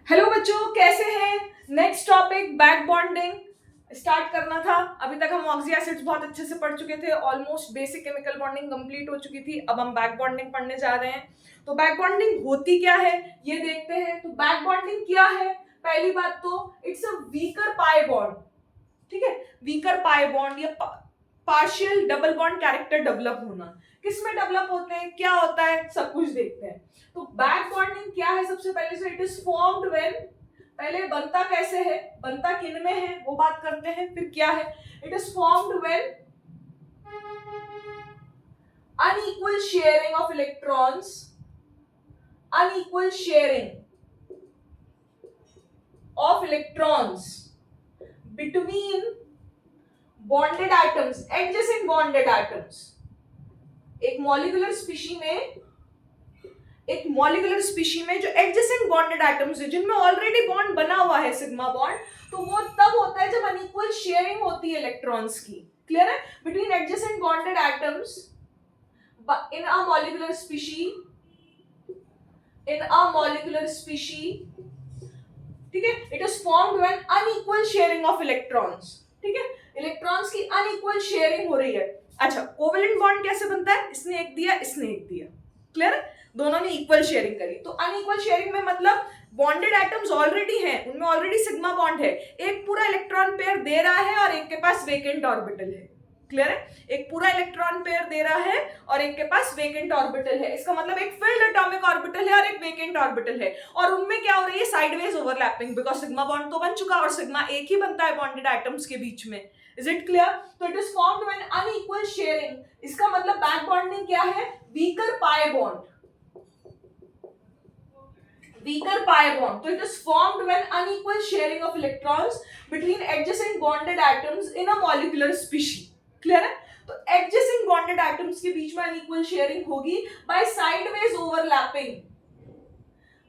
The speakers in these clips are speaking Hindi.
हेलो बच्चों, कैसे हैं। Next topic back bonding start करना था। अभी तक हम ऑक्सी एसिड्स बहुत अच्छे से पढ़ चुके थे, almost basic chemical bonding complete हो चुकी थी। अब हम बैक बॉन्डिंग पढ़ने जा रहे हैं। तो बैक बॉन्डिंग होती क्या है ये देखते हैं। तो बैक बॉन्डिंग क्या है, पहली बात तो it's a weaker pi bond. ठीक है, वीकर पाई बॉन्ड या partial double bond character develop होना। किसमें डेवलप होते हैं, क्या होता है, सब कुछ देखते हैं। तो बैक बॉन्डिंग क्या है, सबसे पहले से इट इज फॉर्म्ड व्हेन, पहले बनता कैसे है, बनता किन में है वो बात करते हैं, फिर क्या है। It is formed when unequal sharing of electrons, unequal sharing of electrons between bonded atoms, adjacent bonded atoms. एक मॉलिक्यूलर स्पीशी में जो एडजेसेंट बॉन्डेड एटम्स है, जिनमें ऑलरेडी बॉन्ड बना हुआ है सिग्मा बॉन्ड, तो वो तब होता है जब अनइक्वल शेयरिंग होती है इलेक्ट्रॉन्स की। क्लियर है, between adjacent bonded atoms in a molecular species, ठीक है। It is formed when unequal sharing of electrons, ठीक है, इलेक्ट्रॉन्स की अनइक्वल शेयरिंग हो रही है। अच्छा, कोवेलेंट बॉन्ड कैसे बनता है, इसने एक दिया, इसने एक दिया। क्लियर है, दोनों ने इक्वल शेयरिंग करी। तो अनइक्वल शेयरिंग में मतलब बॉन्डेड एटम्स ऑलरेडी हैं, उनमें ऑलरेडी सिग्मा बॉन्ड है, एक पूरा इलेक्ट्रॉन पेयर दे रहा है और एक के पास वेकेंट ऑर्बिटल है। क्लियर है, एक पूरा इलेक्ट्रॉन पेयर दे रहा है और एक के पास वेकेंट ऑर्बिटल है। इसका मतलब एक फिल्ड एटॉमिक ऑर्बिटल है और एक वेकेंट ऑर्बिटल है, और उनमें क्या हो रही है, sideways overlapping, because sigma bond तो बन चुका और सिग्मा एक ही बनता है बॉन्डेड एटम्स के बीच में। Is it clear. तो it is formed when unequal sharing, इसका मतलब बैक बॉन्डिंग क्या है, weaker pi bond, weaker pi bond. So it is formed when unequal sharing of electrons between adjacent bonded atoms in a molecular species. Clear है, तो adjacent bonded atoms के बीच में unequal sharing होगी by sideways overlapping,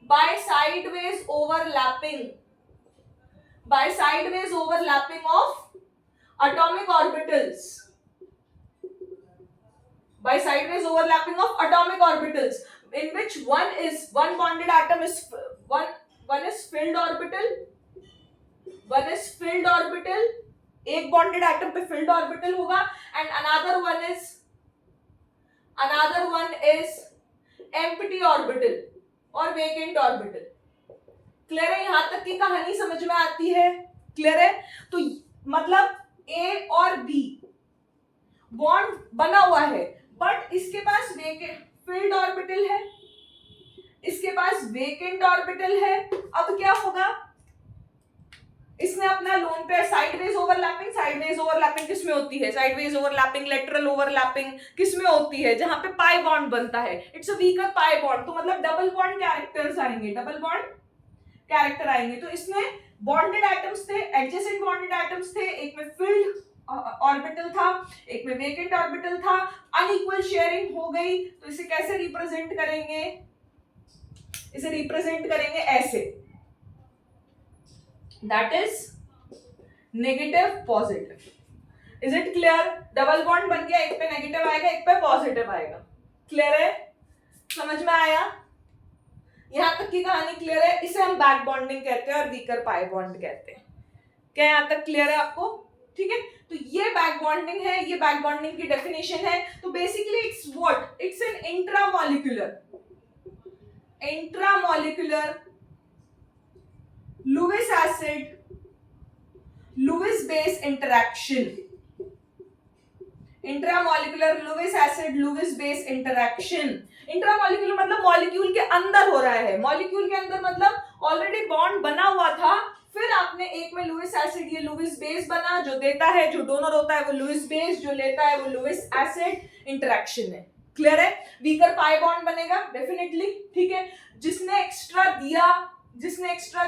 by sideways overlapping, by sideways overlapping of atomic orbitals, by sideways overlapping of atomic orbitals, in which one bonded atom is one is filled orbital, one is filled orbital, एक bonded atom पे filled orbital होगा, and another one is empty orbital और vacant orbital. क्लियर है, यहां तक की कहानी समझ में आती है। क्लियर है, तो मतलब A और B बॉन्ड बना हुआ है, बट इसके पास वेकेंट फील्ड ऑर्बिटल है, इसके पास वेकेंट ऑर्बिटल है। अब क्या होगा, इसने अपना लोन पेयर साइडवेज ओवरलैपिंग किसमें होती है, साइडवेज ओवरलैपिंग, लेटरल ओवरलैपिंग किसमें होती है, जहां पे पाई बॉन्ड बनता है। It's a weaker pi bond, तो मतलब डबल बॉन्ड कैरेक्टर्स आएंगे, डबल बॉन्ड कैरेक्टर आएंगे। तो इसमें बॉन्डेड एटम्स थे, एडजेसेंट बॉन्डेड एटम्स थे, एक में फील्ड ऑर्बिटल था, एक में वेकेंट ऑर्बिटल था, अनइक्वल शेयरिंग हो गई। तो इसे कैसे रिप्रेजेंट करेंगे, इसे रिप्रेजेंट करेंगे ऐसे, that is negative positive. Is it clear, double bond बन गया, एक पे नेगेटिव आएगा, एक पे पॉजिटिव आएगा। क्लियर है, समझ में आया, यहां तक की कहानी क्लियर है। इसे हम बैक बॉन्डिंग कहते हैं और वीकर पाई बॉन्ड कहते हैं। क्या यहां तक क्लियर है आपको, ठीक है। तो ये बैक बॉन्डिंग है, ये बैक बॉन्डिंग की डेफिनेशन है। तो basically it's what, it's an intramolecular Lewis acid Lewis base interaction, intramolecular Lewis acid Lewis base interaction. Intramolecular मतलब मॉलिक्यूल के अंदर हो रहा है, मॉलिक्यूल के अंदर मतलब ऑलरेडी बॉन्ड बना हुआ था, फिर आपने एक में लुईस एसिड, ये लुईस बेस बना, जो देता है, जो डोनर होता है वो लुईस बेस, जो लेता है वो लुईस एसिड, इंटरैक्शन है। क्लियर है, वीकर पाई बॉन्ड बनेगा डेफिनेटली, ठीक है। जिसने एक्स्ट्रा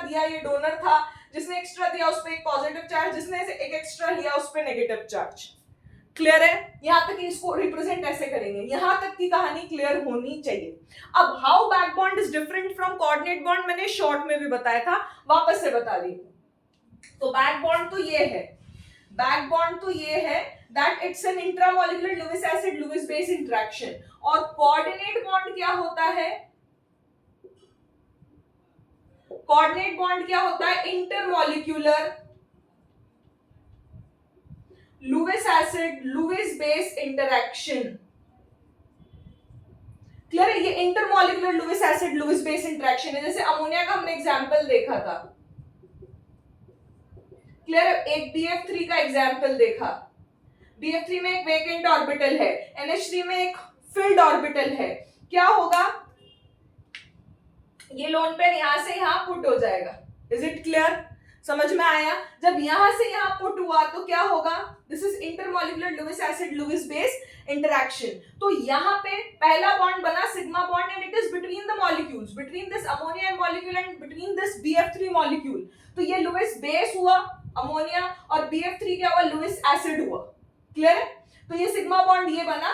दिया ये डोनर था, जिसने एक्स्ट्रा दिया उस पर एक पॉजिटिव चार्ज, जिसने एक एक्स्ट्रा लिया उस पर नेगेटिव चार्ज। क्लियर है, यहां तक इसको रिप्रेजेंट ऐसे करेंगे, यहां तक की कहानी क्लियर होनी चाहिए। अब how back bond is different from coordinate bond मैंने शॉर्ट में भी बताया था, वापस से बता दी। तो बैक बॉन्ड तो ये है that it's an intramolecular Lewis acid Lewis base interaction. और कोऑर्डिनेट बॉन्ड क्या होता है, कोऑर्डिनेट बॉन्ड क्या होता है? Intermolecular Lewis acid Lewis base interaction. Clear है? ये intermolecular Lewis acid Lewis base interaction है। जैसे अमोनिया का हमने एग्जांपल देखा था, क्लियर है? एक BF3 का एग्जांपल देखा। BF3 में एक वेकेंट ऑर्बिटल है, NH3 में एक फिल्ड ऑर्बिटल है। क्या होगा? ये लोन पेयर यहां से यहां पुट हो जाएगा। Is it clear? समझ में आया? जब यहां से यहां पुट हुआ तो क्या होगा? This is intermolecular Lewis acid Lewis base interaction. तो यहां पे पहला बॉन्ड बना sigma bond and it is between the molecules, between this ammonia molecule and between this BF3 molecule. तो ये लुईस बेस हुआ अमोनिया और BF3 क्या हुआ? लुईस एसिड हुआ। क्लियर है? तो ये सिग्मा बॉन्ड ये बना,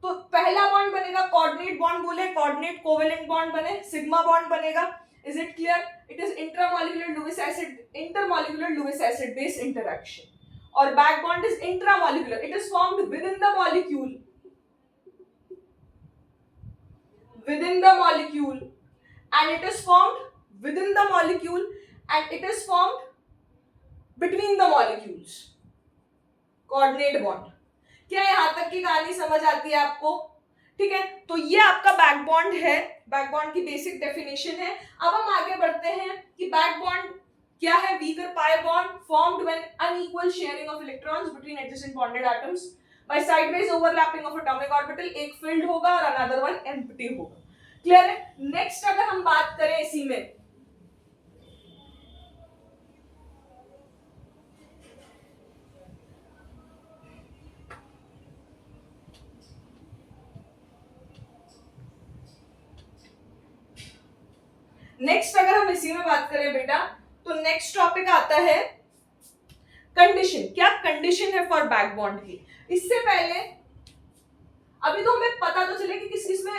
तो पहला बॉन्ड बनेगा कोऑर्डिनेट बॉन्ड, बोले कोऑर्डिनेट कोवेलेंट बॉन्ड बने, सिग्मा बॉन्ड बनेगा। Is it clear? It is intramolecular Lewis acid intermolecular Lewis acid base interaction. और back bond is intramolecular, it is formed within the molecule, within the molecule, and it is formed within the molecule and it is formed between the molecules. Coordinate bond. क्या यहां तक की कहानी समझ आती है आपको? ठीक है, तो ये आपका बैक बॉन्ड है, बैक बॉन्ड की बेसिक डेफिनेशन है। अब हम आगे बढ़ते हैं कि बैक बॉन्ड क्या है? Weaker pi bond formed when unequal sharing of electrons between adjacent bonded atoms by sideways overlapping of atomic orbital। एक filled होगा और another one empty होगा। क्लियर है? नेक्स्ट अगर हम बात करें इसी में, नेक्स्ट अगर हम इसी में बात करें बेटा, तो नेक्स्ट टॉपिक आता है कंडीशन। क्या कंडीशन है फॉर बैक बॉन्ड की? इससे पहले अभी तो हमें पता तो चले कि किस किस में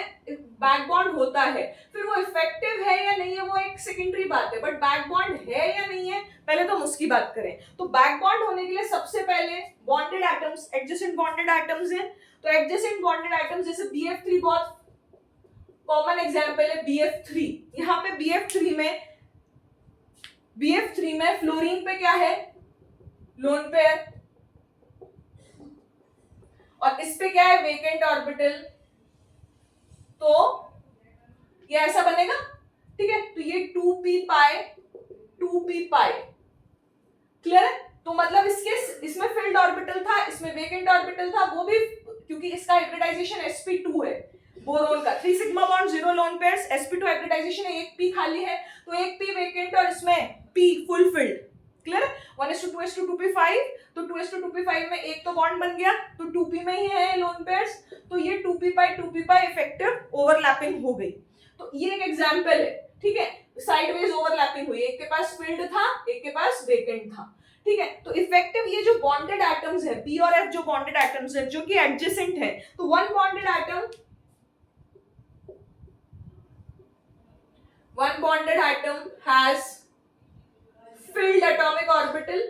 बैक बॉन्ड होता है, फिर वो इफेक्टिव है या नहीं है वो एक सेकेंडरी बात है, बट बैक बॉन्ड है या नहीं है पहले तो हम उसकी बात करें। तो बैक बॉन्ड होने के लिए सबसे पहले bonded atoms, adjacent bonded atoms हैं। तो एडजेसेंट बॉन्डेड एटम्स जैसे BF3 बहुत कॉमन एग्जांपल है, BF3। यहाँ पे BF3 में फ्लोरीन पे क्या है? लोन पेयर, और इस पे क्या है? Vacant orbital. तो ये ऐसा बनेगा, ठीक है? तो ये 2p पाई 2p पाई। क्लियर है? तो मतलब इसमें फील्ड ऑर्बिटल था, इसमें वेकेंट ऑर्बिटल था, वो भी क्योंकि इसका हाइब्रिडाइजेशन sp2 है बोरोन का, 3 sigma bond 0 lone pairs, sp2 hybridisation है, एक p खाली है, तो एक p वेकेंट और इसमें p full field. Clear? 1:2:2p5, तो 2:2p5 में एक तो बॉन्ड बन गया, तो 2p में ही है लोन पेयर्स, तो ये 2p पाई इफेक्टिव ओवरलैपिंग हो गई। तो ये एक एग्जांपल है, ठीक है? साइडवेज ओवरलैपिंग हुई, एक के पास फील्ड था, एक के पास वेकेंट था, ठीक है? तो इफेक्टिव ये जो बॉन्डेड एटम्स है p और f, जो बॉन्डेड एटम्स है जो कि एडजेसेंट है, तो one bonded atom has filled atomic orbital,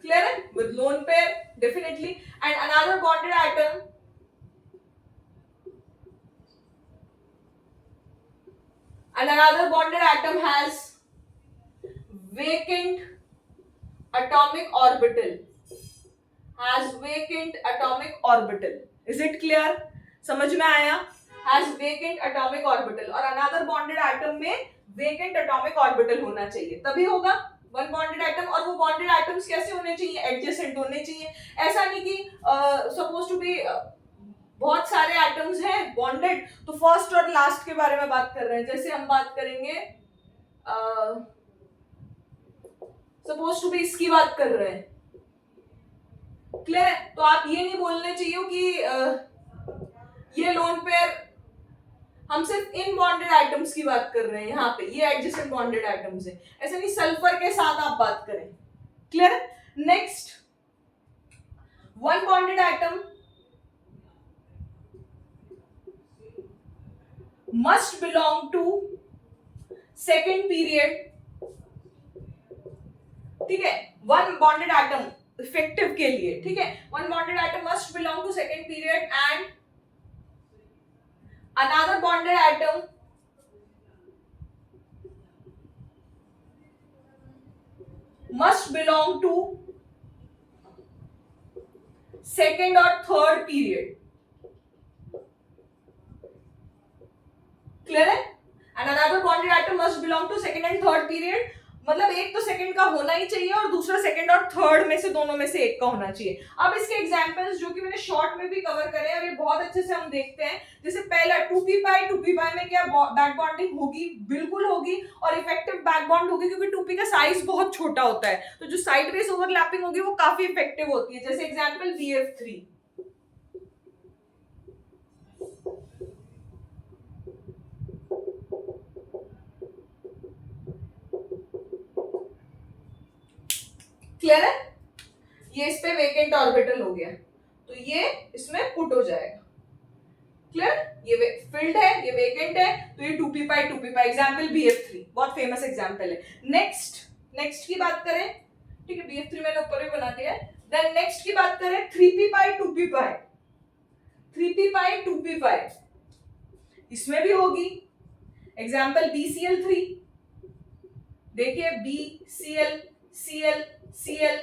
clear है? With lone pair definitely, and another bonded atom has vacant atomic orbital, is it clear? समझ में आया? has vacant atomic orbital, और another bonded atom में vacant atomic orbital होना चाहिए, तभी होगा वन बॉन्डेड एटम। और वो बॉन्डेड एटम्स कैसे होने चाहिए? एडजेसेंट होने चाहिए। ऐसा नहीं कि सपोज टू बी बहुत सारे एटम्स हैं बॉन्डेड, तो फर्स्ट और लास्ट के बारे में बात कर रहे हैं। जैसे हम बात करेंगे सपोज टू बी इसकी बात कर रहे हैं, क्लियर है? तो आप ये नहीं बोलने चाहिए कि ये लोन पेयर, हम सिर्फ इन बॉन्डेड एटम्स की बात कर रहे हैं, यहाँ पे ये एडजेसेंट बॉन्डेड एटम्स है, ऐसे नहीं सल्फर के साथ आप बात करें। क्लियर है? Next, one bonded atom must belong to second period, ठीक है? वन बॉन्डेड एटम इफेक्टिव के लिए, ठीक है? One bonded atom must belong to second period and another bonded atom must belong to second or third period. Clear है? And another bonded atom must belong to second and third period. मतलब एक तो सेकंड का होना ही चाहिए और दूसरा सेकंड और थर्ड में से दोनों में से एक का होना चाहिए. अब इसके एग्जांपल्स जो कि मैंने शॉर्ट में भी कवर करे और ये बहुत अच्छे से हम देखते हैं. जैसे पहला 2p में क्या बैक बॉन्डिंग होगी? बिल्कुल होगी. और इफेक्टिव बैक बॉन्ड होगी क्योंकि 2p का साइज बहुत छोटा होता है, तो जो साइडवेज ओवरलैपिंग होगी वो काफी इफेक्टिव होती है. जैसे एग्जाम्पल BF3. क्लियर है? ये इस पे वेकेंट ऑर्बिटल हो गया, तो ये इसमें पुट हो जाएगा. क्लियर? ये फिल्ड है, ये वेकेंट है, तो ये 2p/2p. एग्जांपल BF3 बहुत फेमस एग्जांपल है. नेक्स्ट की बात करें, ठीक है, BF3 मैंने ऊपर भी बना दिया है. देन नेक्स्ट की बात करें 3p/2p. 3p/2p, इसमें भी होगी. Example BCl3. देखिए BCl, Cl, Cl,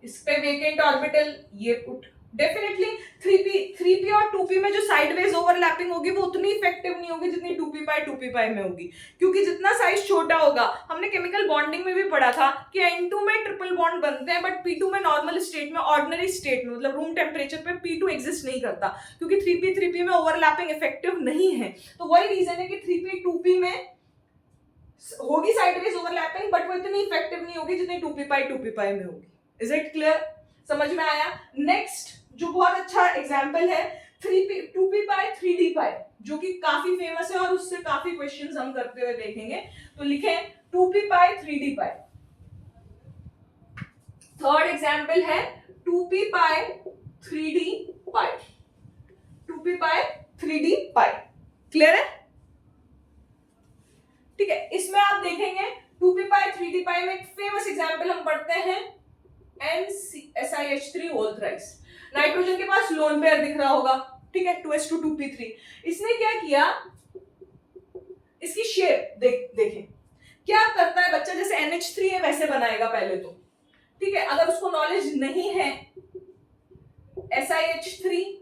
इस पे वेकेंट ऑर्बिटल, ये पुट. डेफिनेटली 3p और 2p में जो साइडवेज ओवरलैपिंग होगी वो उतनी इफेक्टिव नहीं होगी जितनी 2p/2p में होगी, क्योंकि जितना साइज छोटा होगा. हमने केमिकल बॉन्डिंग में भी पढ़ा था कि N2 में ट्रिपल बॉन्ड बनते हैं, बट P2 में नॉर्मल स्टेट में, ऑर्डिनरी स्टेट में, मतलब रूम टेम्परेचर पे P2 एग्जिस्ट नहीं करता, क्योंकि 3p में ओवरलैपिंग इफेक्टिव नहीं है. तो वही रीजन है कि 3p 2p में होगी साइडवेज ओवरलैपिंग, बट वो इतनी इफेक्टिव नहीं होगी जितनी 2p/2p में होगी. Is it clear? समझ में आया? नेक्स्ट जो बहुत अच्छा एग्जांपल है 2p/3d, जो कि काफी फेमस है और उससे काफी क्वेश्चंस हम करते हुए देखेंगे. तो लिखें 2p/3d. थर्ड एग्जांपल है 2p/3d. 2p/3d. क्लियर है? ठीक है, इसमें आप देखेंगे 2p/3d में एक फेमस एग्जांपल हम पढ़ते हैं NCSiH3 होल थ्राइस. नाइट्रोजन के पास लोन पेयर दिख रहा होगा, ठीक है, 2s2 2p3. इसने क्या किया, इसकी शेप देखें क्या करता है बच्चा. जैसे NH3 है वैसे बनाएगा पहले तो, ठीक है. अगर उसको नॉलेज नहीं है, SiH3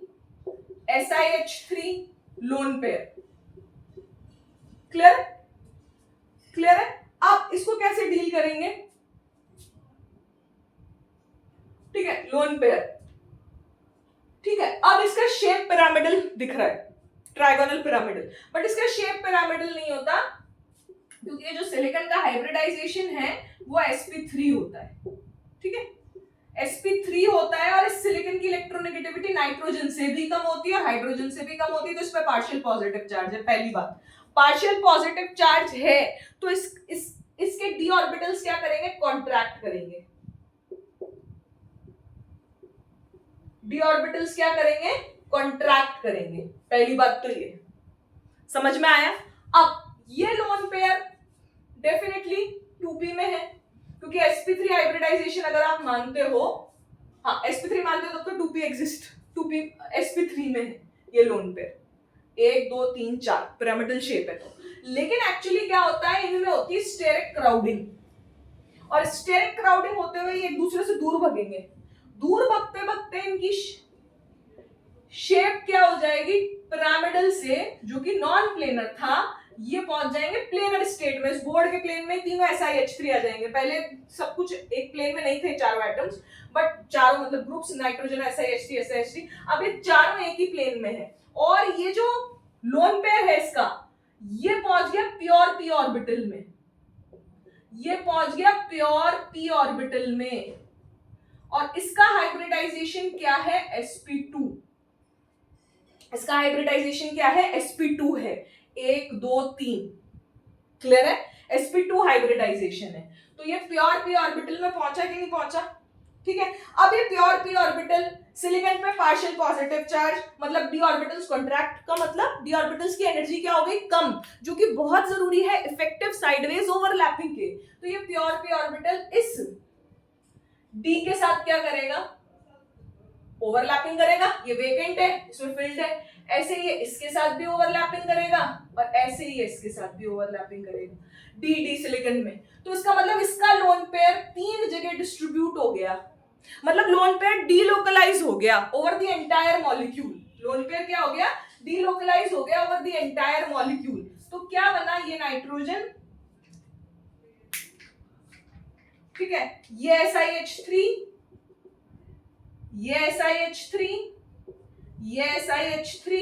लोन पेयर. क्लियर है? आप इसको कैसे डील करेंगे? ठीक है, लोन पेयर, ठीक है. अब इसका शेप पिरामिडल दिख रहा है, ट्राइगोनल पिरामिडल, बट इसका शेप पिरामिडल नहीं होता, क्योंकि जो सिलिकॉन का हाइब्रिडाइजेशन है वो sp3 होता है. ठीक है, sp3 होता है और इस सिलिकॉन की इलेक्ट्रोनेगेटिविटी नाइट्रोजन से भी कम होती है और हाइड्रोजन से भी कम होती है, तो इस पे पार्शियल पॉजिटिव चार्ज है. पहली बात, पार्शियल पॉजिटिव चार्ज है तो इसके डी ऑर्बिटल्स क्या करेंगे? कॉन्ट्रैक्ट करेंगे. डी ऑर्बिटल्स क्या करेंगे? कॉन्ट्रैक्ट करेंगे. पहली बात तो ये समझ में आया. अब ये लोन पेयर डेफिनेटली 2p में है, क्योंकि sp3 हाइब्रिडाइजेशन अगर आप मानते हो, हाँ sp3 मानते हो तब तो 2p एग्जिस्ट, 2p sp3 में है ये लोन पेयर. 1 2 3 4 पिरामिडल शेप है. तो लेकिन एक्चुअली क्या होता है, इनमें होती है स्टेरिक क्राउडिंग, और स्टेरिक क्राउडिंग होते हुए ये एक दूसरे से दूर भगेंगे. दूर भगते भगते इनकी शेप क्या हो जाएगी? पिरामिडल से, जो कि नॉन प्लेनर था, ये पहुंच जाएंगे प्लेनर स्टेट में. इस बोर्ड के प्लेन में तीनों SiH3 आ जाएंगे. पहले सब कुछ एक प्लेन में नहीं थे, चारों एटम्स, बट चारों मतलब ग्रुप्स, नाइट्रोजन, SiH3. अब ये चारों एक ही प्लेन में है, और ये जो लोन पेयर है इसका, ये पहुंच गया प्योर p ऑर्बिटल में. ये पहुंच गया प्योर p ऑर्बिटल में, और इसका हाइब्रिडाइजेशन क्या है? sp2. इसका हाइब्रिडाइजेशन क्या है? sp2 है. 1 2 3. क्लियर है? sp2 हाइब्रिडाइजेशन है. तो ये प्योर p ऑर्बिटल में पहुंचा कि नहीं पहुंचा? ठीक है. अब ये प्योर p ऑर्बिटल सिलिकॉन पे पार्शियल पॉजिटिव चार्ज, मतलब डी ऑर्बिटल्स कॉन्ट्रैक्ट का मतलब डी ऑर्बिटल्स की एनर्जी क्या हो गई? कम, जो कि बहुत जरूरी है इफेक्टिव साइडवेज ओवरलैपिंग के. तो ये प्योर p ऑर्बिटल इस डी के साथ क्या करेगा? ओवरलैपिंग करेगा. ये वेकेंट है, इसमें फील्ड है. ऐसे ही इसके साथ भी ओवरलैपिंग करेगा और ऐसे ही इसके साथ भी ओवरलैपिंग करेगा. डी डी सिलिकॉन में, तो इसका मतलब इसका लोन पेयर 3 जगह डिस्ट्रीब्यूट हो गया, मतलब लोन पेयर डीलोकलाइज हो गया over the entire molecule. Lone pair क्या हो गया? डीलोकलाइज हो गया ओवर द एंटायर मॉलिक्यूल। तो क्या बना? ये नाइट्रोजन, ठीक है, ये SiH3, ये SiH3, ये SiH3,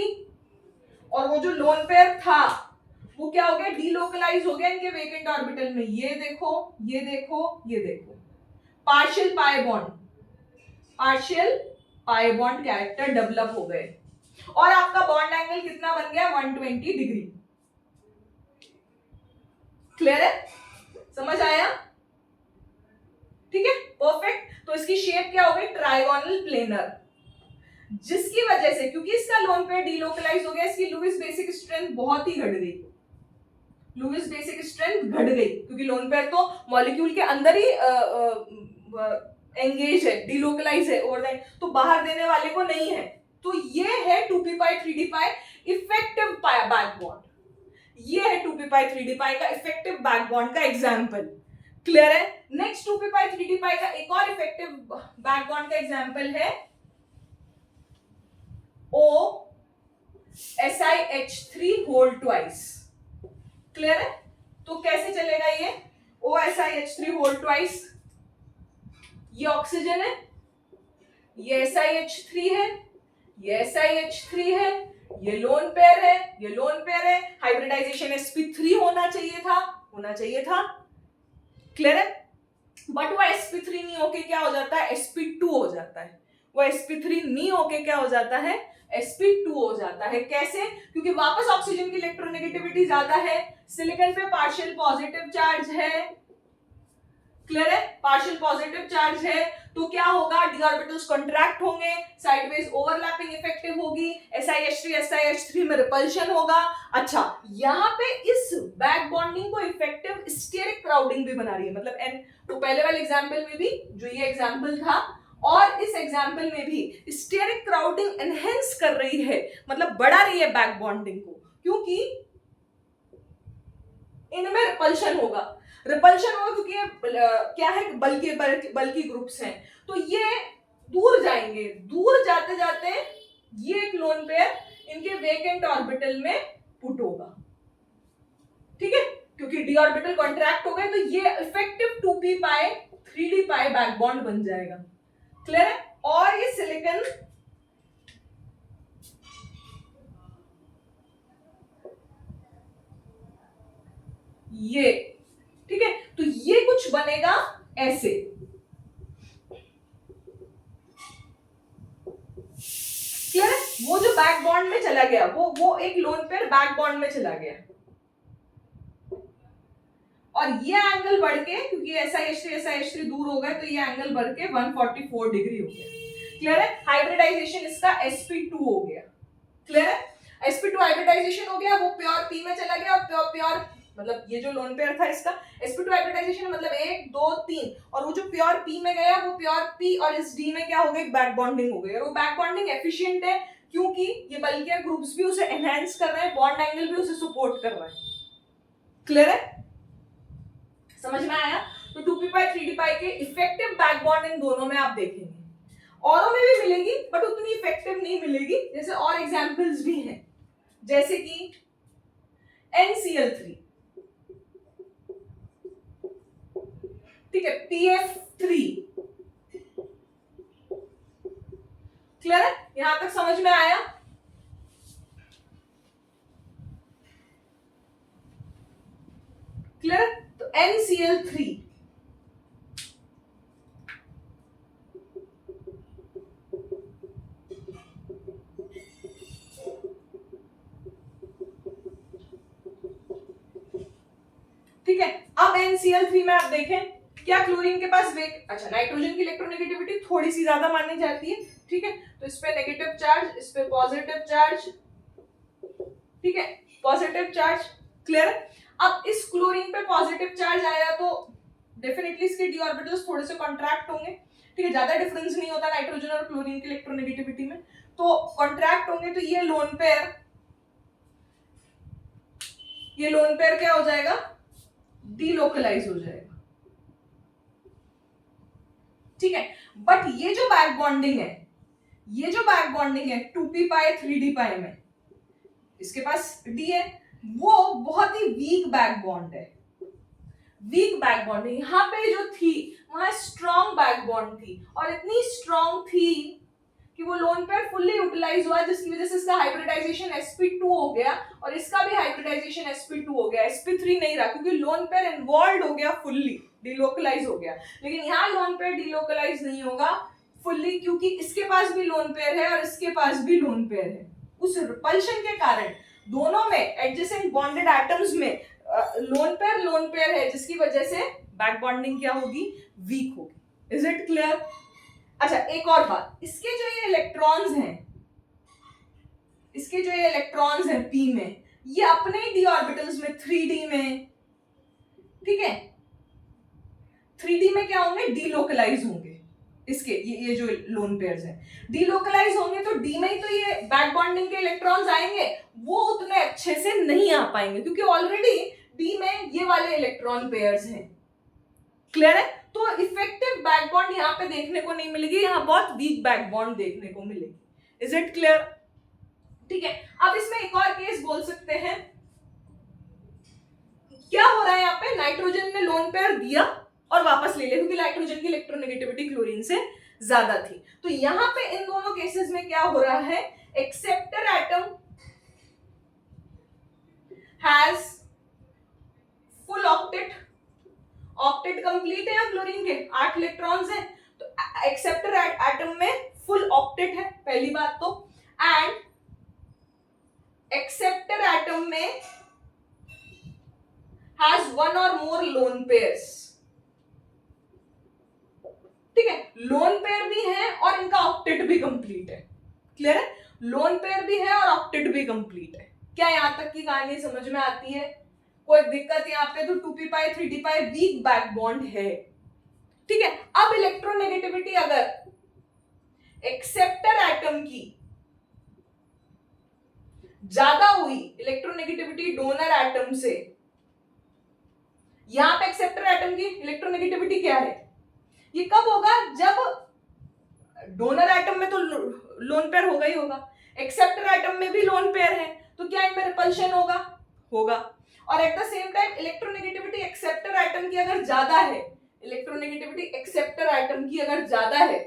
और वो जो लोन पेयर था वो क्या हो गया? डीलोकलाइज हो गया इनके वेकेंट ऑर्बिटल में। ये देखो, ये देखो, ये देखो, partial pi bond, partial pi bond character develop हो गए, और आपका बॉन्ड एंगल कितना बन गया? 120 डिग्री। क्लियर है? समझ आया? ठीक है, परफेक्ट। तो इसकी शेप क्या हो गई? ट्राइगोनल प्लेनर, जिसकी वजह से, क्योंकि इसका लोन पेयर डीलोकलाइज हो गया, इसकी लुईस बेसिक स्ट्रेंथ बहुत ही घट गई। लुईस बेसिक स्ट्रेंथ घट गई क्योंकि लोन पेयर तो मॉलिक्यूल के अंदर ही एंगेज है, डीलोकलाइज है ओवर द, तो बाहर देने वाले को नहीं है। तो ये है 2p pi 3d pi effective back bond, ये है 2p पाई 3d पाई का इफेक्टिव बैक बॉन्ड का एग्जांपल। क्लियर है? Next 2p pi 3d pi का एक और इफेक्टिव बैक बॉन्ड का एग्जांपल है O SiH3 whole twice. Clear है? तो कैसे चलेगा ये O SiH3 होल ट्वाइस? ये ऑक्सीजन है, ये SiH3 है, ये SiH3 है, ये लोन पेयर है, ये लोन पेयर है, हाइब्रिडाइजेशन sp3 होना चाहिए था। क्लियर है? बट वो sp3 नहीं होके क्या हो जाता है? sp2 हो जाता है। वो sp3 नहीं होके क्या हो जाता है? sp2 हो जाता है। कैसे? क्योंकि वापस ऑक्सीजन की इलेक्ट्रोनेगेटिविटी ज्यादा है, सिलिकॉन पे पार्शियल पॉजिटिव चार्ज है। क्लियर है? पार्शियल पॉजिटिव चार्ज है, तो क्या होगा? डी ऑर्बिटल्स कॉन्ट्रैक्ट होंगे, साइडवेज ओवरलैपिंग इफेक्टिव होगी, SiH3 में रिपल्शन होगा। अच्छा, यहाँ पे इस बैक बॉन्डिंग को इफेक्टिव स्टेरिक क्राउडिंग भी बना रही है, मतलब एन, तो पहले वाले एग्जांपल में भी जो ये एग्जांपल था और इस एग्जांपल में भी स्टेरिक क्राउडिंग एनहेंस कर रही है, मतलब बढ़ा रही है बैक बॉन्डिंग को, क्योंकि इनमें रिपल्शन होगा क्योंकि क्या है? बल्कि ग्रुप्स हैं, तो ये दूर जाएंगे, दूर जाते जाते ये एक लोन पेयर इनके वेकेंट ऑर्बिटल में पुट होगा। ठीक है, क्योंकि डी ऑर्बिटल कॉन्ट्रैक्ट हो गए, तो ये इफेक्टिव 2p पाई 3d पाई बैक बॉन्ड बन जाएगा। क्लियर है? और ये सिलिकॉन ये, ठीक है, तो ये कुछ बनेगा ऐसे। क्लियर है? वो जो बैक बॉन्ड में चला गया, वो एक लोन पेयर बैक बॉन्ड में चला गया, और ये एंगल बढ़ के, क्योंकि SiH3 दूर हो गए, तो ये एंगल बढ़ के 144 डिग्री हो गया। क्लियर है? हाइब्रिडाइजेशन इसका sp2 हो गया। क्लियर है? sp2 हाइब्रिडाइजेशन हो गया, वो प्योर p में चला गया, और प्योर मतलब ये जो लोन पेयर था इसका sp2 हाइब्रिडाइजेशन मतलब 1 2 3, और वो जो प्योर p में गया, वो प्योर p और इस d में क्या हो गई? बैक बॉन्डिंग हो गई, और वो बैक बॉन्डिंग एफिशिएंट है क्योंकि ये बल्कियर ग्रुप्स भी उसे एनहांस कर रहे हैं, बॉन्ड एंगल भी उसे सपोर्ट कर रहा है। क्लियर है? समझ में आया? तो 2p पाई 3d पाई के इफेक्टिव बैक बॉन्ड इन दोनों में आप देखेंगे, औरों में भी मिलेगी बट उतनी इफेक्टिव नहीं मिलेगी, जैसे और एग्जांपल्स भी हैं, जैसे कि NCl3, ठीक है, PF3। क्लियर है? यहां तक समझ में आया? क्लियर है? तो NCl3, ठीक है। अब NCl3 में आप देखें, क्या क्लोरीन के पास अच्छा, नाइट्रोजन की इलेक्ट्रोनेगेटिविटी थोड़ी सी ज्यादा मानी जाती है, ठीक है, तो इस पे नेगेटिव चार्ज, इस पे पॉजिटिव चार्ज, ठीक है, पॉजिटिव चार्ज। क्लियर है? अब इस क्लोरीन पे पॉजिटिव चार्ज आया तो डेफिनेटली इसके डी ऑर्बिटल्स थोड़े से कॉन्ट्रैक्ट होंगे, ठीक है, ज्यादा डिफरेंस नहीं होता नाइट्रोजन और क्लोरीन की इलेक्ट्रोनेगेटिविटी में, तो कॉन्ट्रैक्ट होंगे, तो ये लोन पेयर क्या हो जाएगा? डीलोकलाइज हो जाएगा, ठीक है। बट ये जो बैक बॉन्डिंग है, ये जो बैक बॉन्डिंग है 2p पाई 3d पाई में, इसके पास d है, वो बहुत ही वीक बैक बॉन्ड है, वीक बैक बॉन्ड है। यहां पे जो थी वहां स्ट्रॉन्ग बैक बॉन्ड थी, और इतनी स्ट्रॉन्ग थी कि वो लोन पेयर फुल्ली यूटिलाइज हुआ, जिसकी वजह से इसका हाइब्रिडाइजेशन sp2 हो गया और इसका भी हाइब्रिडाइजेशन sp2 हो गया, sp3 नहीं रहा, क्योंकि लोन पेयर इन्वॉल्व हो गया, फुल्ली डिलोकलाइज हो गया। लेकिन यहाँ लोन पेयर डिलोकलाइज नहीं होगा फुल्ली, क्योंकि इसके पास भी लोन पेयर है और इसके पास भी लोन पेयर है। उस रिपल्शन के कारण दोनों में एडजेसेंट बॉन्डेड एटम्स में लोन पेयर है, जिसकी वजह से बैक बॉन्डिंग क्या होगी, वीक होगी। Is it clear? अच्छा, एक और बात, इसके जो ये इलेक्ट्रॉन्स हैं, इसके जो ये इलेक्ट्रॉन्स हैं p में, ये अपने ही d ऑर्बिटल्स में 3d में, ठीक है, 3d में क्या होंगे, डीलोकलाइज होंगे। इसके ये जो लोन पेयर्स हैं डीलोकलाइज होंगे, तो d में ही तो ये बैक बॉन्डिंग के इलेक्ट्रॉन्स आएंगे, वो उतने अच्छे से नहीं आ पाएंगे, क्योंकि ऑलरेडी d में ये वाले इलेक्ट्रॉन पेयर्स हैं। क्लियर है? तो इफेक्टिव बैक बॉन्ड यहाँ पे देखने को नहीं मिलेगी, यहाँ बहुत वीक बैक बॉन्ड देखने को मिलेगी। Is it clear? ठीक है। अब इसमें एक और केस बोल सकते हैं, क्या हो रहा है यहाँ पे, नाइट्रोजन ने लोन पेयर दिया और वापस ले लिया, क्योंकि नाइट्रोजन की इलेक्ट्रोनेगेटिविटी क्लोरीन से ज्यादा थी। तो यहाँ पे इन दोनों केसेस में क्या हो रहा है, acceptor atom has full octet, octet complete है क्लोरीन के 8 इलेक्ट्रॉन्स हैं, तो एक्सेप्टर एटम में फुल ऑक्टेट है, पहली बात तो। एंड एक्सेप्टर एटम में हैज वन और मोर लोन पेयर्स, ठीक है, लोन पेयर भी है और इनका ऑक्टेट भी कंप्लीट है। क्लियर है? लोन पेयर भी है और ऑक्टेट भी कंप्लीट है। क्या यहां तक की कहानी समझ में आती है? कोई दिक्कत यहाँ पे? तो 2p पाई 3d पाई वीक बैक बॉन्ड है, ठीक है। अब इलेक्ट्रोनेगेटिविटी अगर एक्सेप्टर एटम की ज्यादा हुई, इलेक्ट्रोनेगेटिविटी डोनर एटम से, यहां पे एक्सेप्टर एटम की इलेक्ट्रोनेगेटिविटी क्या है, ये कब होगा, जब डोनर एटम में तो लोन पेयर होगा ही होगा, एक्सेप्टर एटम में भी लोन पेयर है, तो क्या इनमें रिपल्शन होगा, होगा। और at the same time electronegativity acceptor atom की अगर ज्यादा है, इलेक्ट्रोनेगेटिविटी एक्सेप्टर एटम की अगर ज्यादा है,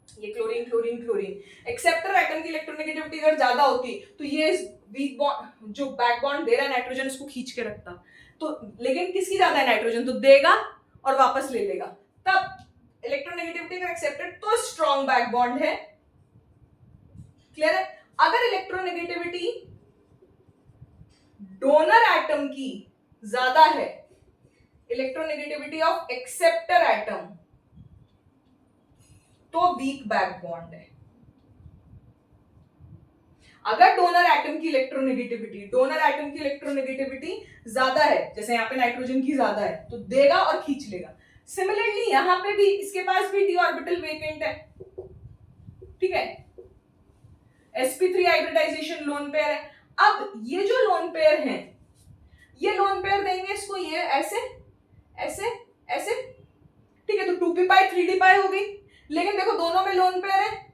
ये chlorine chlorine chlorine, acceptor atom की इलेक्ट्रोनेगेटिविटी अगर ज्यादा होती तो ये वीक बॉन्ड जो बैक बॉन्ड दे रहा है नाइट्रोजन, इसको खींच के रखता। तो लेकिन किसकी ज्यादा है, नाइट्रोजन, तो देगा और वापस ले लेगा। तब इलेक्ट्रोनेगेटिविटी अगर एक्सेप्टेड तो स्ट्रॉन्ग बैक बॉन्ड है। क्लियर है? अगर इलेक्ट्रोनेगेटिविटी डोनर एटम की ज्यादा है, इलेक्ट्रोनेगेटिविटी ऑफ एक्सेप्टर एटम, तो वीक बैक बॉन्ड है। अगर डोनर एटम की इलेक्ट्रोनेगेटिविटी ज्यादा है, जैसे यहाँ पे नाइट्रोजन की ज्यादा है, तो देगा और खींच लेगा। सिमिलरली यहां पे भी इसके पास भी डी ऑर्बिटल वेकेंट है, ठीक है, sp3 हाइब्रिडाइजेशन लोन पेयर है। अब ये जो लोन पेयर है, ये लोन पेयर देंगे इसको, ये ऐसे ऐसे ऐसे, ठीक है, तो 2p पाई 3d पाई हो गई। लेकिन देखो दोनों में लोन पेयर है,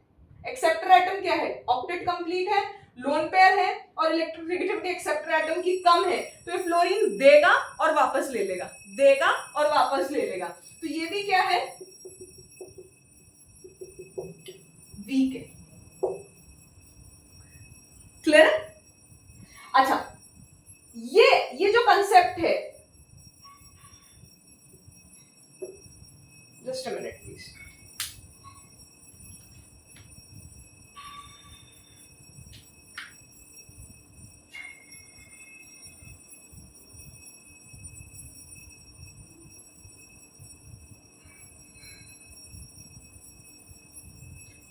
एक्सेप्टर एटम क्या है, ऑक्टेट कंप्लीट है, लोन पेयर है, और इलेक्ट्रोनेगेटिविटी एक्सेप्टर एटम की कम है, तो ये फ्लोरीन देगा और वापस ले लेगा, देगा और वापस ले लेगा। तो ये भी क्या है, वीक है। क्लियर? अच्छा, ये जो कंसेप्ट है, जस्ट अ मिनट प्लीज,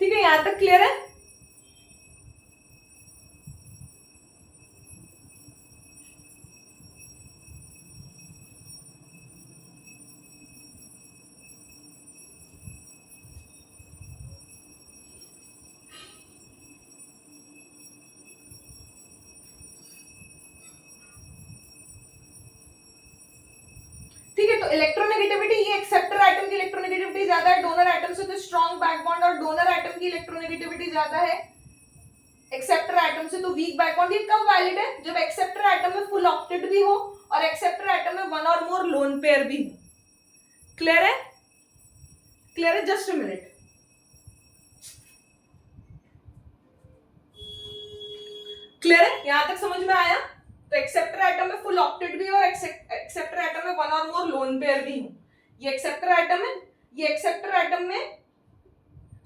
ठीक है, यहां तक क्लियर है? इलेक्ट्रोनेगेटिविटी, ये एक्सेप्टर एटम की इलेक्ट्रोनेगेटिविटी ज्यादा है डोनर एटम से, तो स्ट्रॉन्ग बैक बॉन्ड, और डोनर एटम की इलेक्ट्रोनेगेटिविटी ज्यादा है एक्सेप्टर एटम से, तो वीक बैक बॉन्ड। ये कब वैलिड है? जब एक्सेप्टर एटम में फुल ऑक्टेट भी हो और एक्सेप्टर एटम में वन और मोर लोन पेयर भी हो। क्लियर है? क्लियर है? Just a minute. क्लियर है? यहां तक समझ में आया? तो एक्सेप्टर एटम में फुल ऑक्टेट भी हो और एक्सेप्टर एटम में वन और मोर लोन पेयर भी हो। ये एक्सेप्टर एटम है, ये एक्सेप्टर एटम में,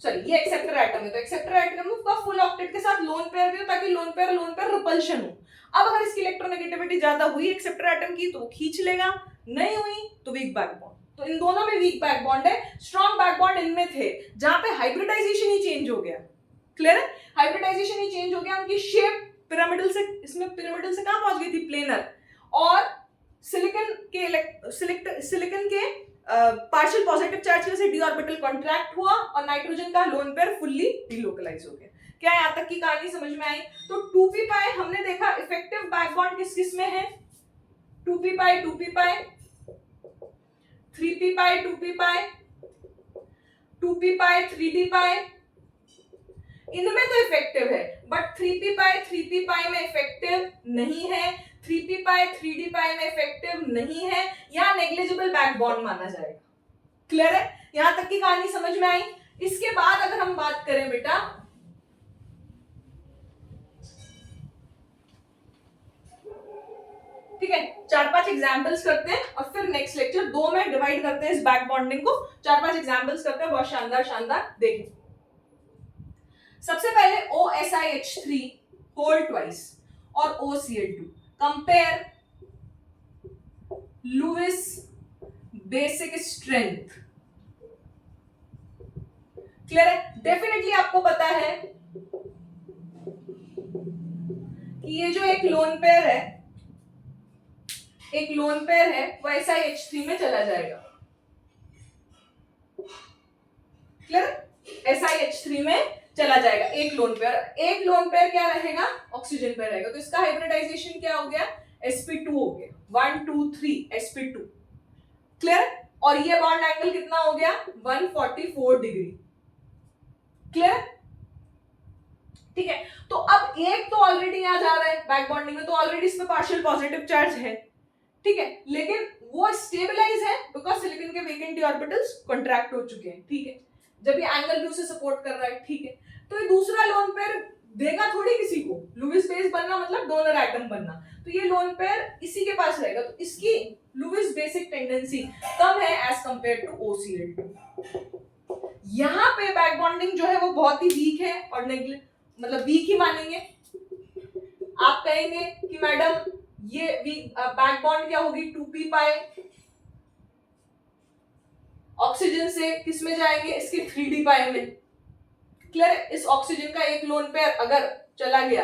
सॉरी ये एक्सेप्टर एटम है, तो एक्सेप्टर एटम का फुल ऑक्टेट के साथ लोन पेयर भी हो, ताकि लोन पेयर रिपल्शन हो। अब अगर इसकी इलेक्ट्रोनेगेटिविटी ज्यादा हुई एक्सेप्टर एटम की तो वो खींच लेगा, नहीं हुई तो वीक बैक बॉन्ड। तो इन दोनों में वीक बैक बॉन्ड है, स्ट्रॉन्ग बैक बॉन्ड इनमें थे, जहां पे हाइब्रिडाइजेशन ही चेंज हो गया। क्लियर है? हाइब्रिडाइजेशन ही चेंज हो गया, उनकी शेप पिरामिडल से, इसमें पिरामिडल से कहां पहुंच गई थी? प्लेनर। और सिलिकन के पार्शियल पॉजिटिव चार्ज की वजह से डी ऑर्बिटल कॉन्ट्रैक्ट हुआ और नाइट्रोजन का लोन पेयर फुल्ली डिलोकलाइज हो गया। क्या यहां तक की कहानी समझ में आई? तो 2p पाई हमने देखा इफेक्टिव बैक बॉन्ड किस किस में है? 2p पाई 2p पाई, 3p पाई 2p पाई, 2p पाई 3d पाई, इनमें तो इफेक्टिव है, बट 3p पाई में इफेक्टिव नहीं है, 3p पाई 3d पाई में इफेक्टिव नहीं है, यहां नेग्लिजिबल बैक बॉन्ड माना जाएगा। क्लियर है? यहां तक की कहानी समझ में आई? इसके बाद अगर हम बात करें बेटा, ठीक है, 4-5 एग्जांपल्स करते हैं और फिर नेक्स्ट लेक्चर 2 में डिवाइड करते हैं इस बैक बॉन्डिंग को। 4-5 एग्जांपल्स करते हैं, बहुत शानदार शानदार। देखिए सबसे पहले OSiH3 होल ट्वाइस और OCl2, compare Lewis basic strength. Clear है? डेफिनेटली आपको पता है कि ये जो एक लोन पेयर है, एक लोन पेयर है, वो SiH3 में चला जाएगा। क्लियर? SiH3 में चला जाएगा एक लोन पेयर। एक लोन पेयर क्या रहेगा? ऑक्सीजन पेयर रहेगा। तो इसका हाइब्रिडाइजेशन क्या हो गया? sp2 हो गया, 1 2 3 sp2। क्लियर? और ये बॉन्ड एंगल कितना हो गया? 144 डिग्री। क्लियर? ठीक है, तो अब एक तो ऑलरेडी यहां जा रहा है बैक बॉन्डिंग में, तो ऑलरेडी इस पे पार्शियल पॉजिटिव चार्ज है, ठीक है, लेकिन वो स्टेबलाइज है बिकॉज सिलिकॉन के वेकेंट ऑर्बिटल्स कॉन्ट्रैक्ट हो चुके हैं। ठीक है, जब ये एंगल भी उसे सपोर्ट कर रहा है। ठीक है, तो ये दूसरा लोन पेयर देगा थोड़ी किसी को। लुईस बेस बनना मतलब डोनर एटम बनना, तो ये लोन पेयर इसी के पास रहेगा, तो इसकी लुईस बेसिक टेंडेंसी कम है एज कंपेयर टू OCl2। यहां पे बैक बॉन्डिंग जो है वो बहुत ही वीक है और मतलब वीक ही मानेंगे। आप कहेंगे कि मैडम ये बैक बॉन्ड क्या होगी? 2p पाई ऑक्सीजन से किस में जाएंगे? इसके 3d पाई में। क्लियर? इस ऑक्सीजन का एक लोन पेयर अगर चला गया,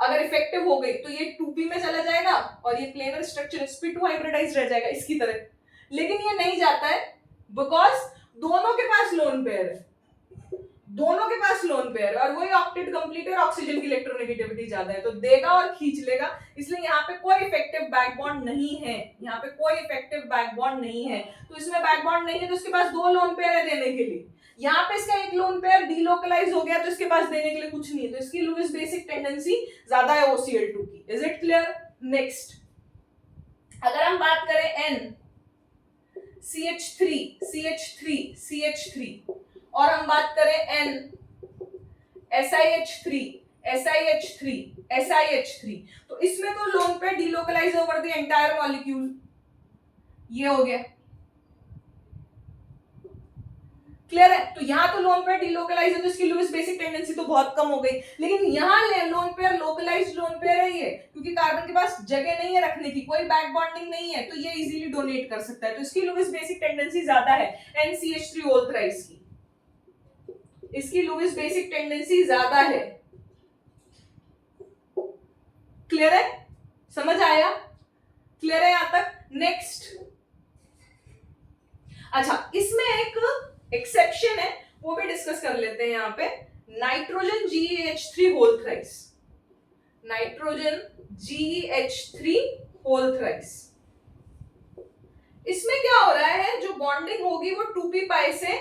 अगर इफेक्टिव हो गई, तो ये 2p में चला जाएगा और ये प्लेनर स्ट्रक्चर sp2 हाइब्रिडाइज रह जाएगा इसकी तरह। लेकिन ये नहीं जाता है बिकॉज दोनों के पास लोन पेयर है, दोनों के पास लोन पेयर है और वही ऑक्टेट कंप्लीट है, ऑक्सीजन की इलेक्ट्रोनेगेटिविटी ज्यादा है, तो देगा और खींच लेगा। इसलिए यहाँ पे कोई इफेक्टिव बैक बॉन्ड नहीं है, यहाँ पे कोई इफेक्टिव बैक बॉन्ड नहीं है। तो इसमें बैक बॉन्ड नहीं है तो इसके पास 2 लोन पेयर है देने के लिए। यहाँ पे इसका एक लोन पेयर डीलोकलाइज हो गया तो इसके पास देने के लिए कुछ नहीं है, तो इसकी लुईस बेसिक टेंडेंसी ज्यादा है OCl2 की। Is it clear? नेक्स्ट, अगर हम बात करें N CH3 CH3 CH3 और हम बात करें N SiH3 SiH3 SiH3, तो इसमें तो lone pair delocalise over the entire molecule, ये हो गया। क्लियर है? तो यहां तो लोन पेयर डीलोकलाइज है तो इसकी लुईस बेसिक टेंडेंसी तो बहुत कम हो गई, लेकिन यहां lone pair localised lone pair है ये, क्योंकि कार्बन के पास जगह नहीं है रखने की, कोई बैक बॉन्डिंग नहीं है, तो ये इजीली डोनेट कर सकता है, तो इसकी लुईस बेसिक टेंडेंसी ज्यादा है NCH3 होल थ्राइस की, इसकी लुईस बेसिक टेंडेंसी ज्यादा है। क्लियर है? समझ आया? क्लियर है यहां तक? नेक्स्ट, अच्छा इसमें एक एक्सेप्शन है वो भी डिस्कस कर लेते हैं यहां पे। Nitrogen GeH3 whole thrice, nitrogen GeH3 whole thrice, इसमें क्या हो रहा है, जो बॉन्डिंग होगी वो 2p पाई से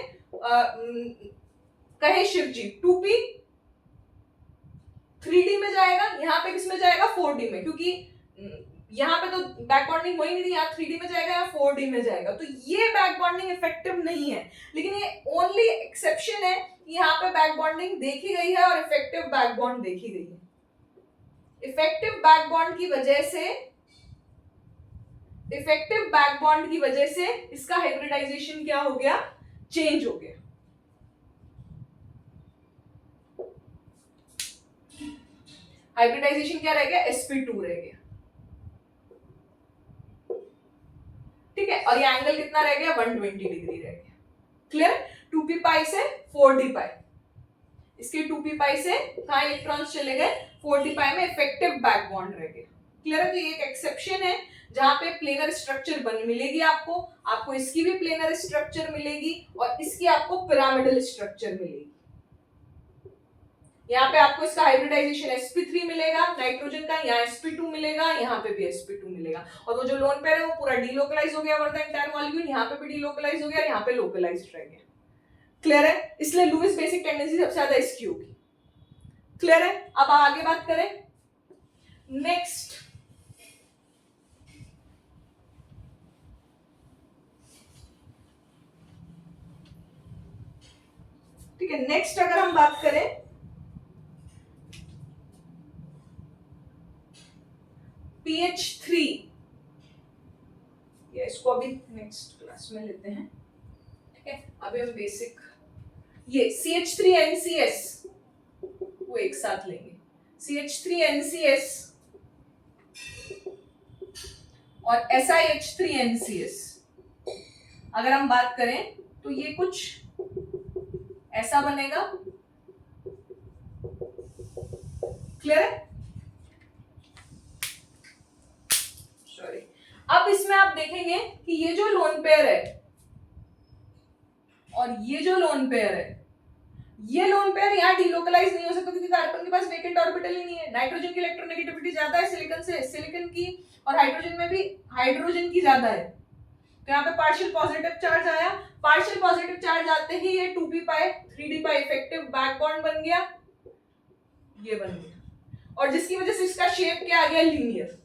कहे शिव जी 2p 3d में जाएगा, यहाँ पे किस में जाएगा 4d में, क्योंकि यहाँ पे तो बैक बॉन्डिंग हो ही नहीं, यहाँ 3d में जाएगा या 4d में जाएगा, तो ये बैक बॉन्डिंग इफेक्टिव नहीं है। लेकिन ये ओनली एक्सेप्शन है, यहाँ पे बैक बॉन्डिंग देखी गई है और इफेक्टिव बैक बॉन्ड देखी गई है। इफेक्टिव बैक बॉन्ड की वजह से इसका हाइब्रिडाइजेशन क्या हो गया, चेंज हो गया। हाइब्रिडाइजेशन क्या रह गया, sp2 रह गया, ठीक है। और ये एंगल कितना रह गया, 120 डिग्री रह गया। क्लियर, 2p पाई से 4d पाई, इसके 2p पाई से कहां इलेक्ट्रॉन्स चले गए, 4d पाई में इफेक्टिव बैक बॉन्ड रह गया। क्लियर है, तो ये एक एक्सेप्शन है जहां पे प्लेनर स्ट्रक्चर मिलेगी आपको इसकी भी प्लेनर स्ट्रक्चर मिलेगी और इसकी आपको पिरामिडल स्ट्रक्चर मिलेगी। यहाँ पे आपको इसका हाइब्रिडाइजेशन sp3 मिलेगा नाइट्रोजन का, यहाँ sp2 मिलेगा, यहाँ पे भी sp2 मिलेगा, और वो जो लोन पेयर है वो पूरा डीलोकलाइज हो गया ओवर द एंटायर मॉलिक्यूल, यहाँ पे भी डीलोकलाइज हो गया, यहाँ पे लोकलाइज्ड रह गया। क्लियर है, इसलिए लुईस बेसिक टेंडेंसी सबसे ज्यादा इसकी होगी। क्लियर है, अब आगे बात करें नेक्स्ट, ठीक है। नेक्स्ट अगर हम बात करें PH3, या इसको अभी नेक्स्ट क्लास में लेते हैं, ठीक है। अभी हम बेसिक ये CH3NCS वो एक साथ लेंगे, CH3NCS और SiH3NCS अगर हम बात करें तो ये कुछ ऐसा बनेगा। क्लियर है, सॉरी। अब इसमें आप देखेंगे कि ये जो लोन पेयर है और ये जो लोन पेयर है, ये लोन पेयर यहाँ डीलोकलाइज नहीं हो सकता क्योंकि कार्बन के पास वेकेंट ऑर्बिटल ही नहीं है। नाइट्रोजन की इलेक्ट्रोनेगेटिविटी ज्यादा है सिलिकॉन से, सिलिकॉन की, और हाइड्रोजन में भी हाइड्रोजन की ज्यादा है, तो यहाँ पे पार्शियल पॉजिटिव चार्ज आया। पार्शियल पॉजिटिव चार्ज आते ही ये 2p pi 3d pi effective back bond बन गया, ये बन गया, और जिसकी वजह से इसका शेप क्या आ गया, लीनियर।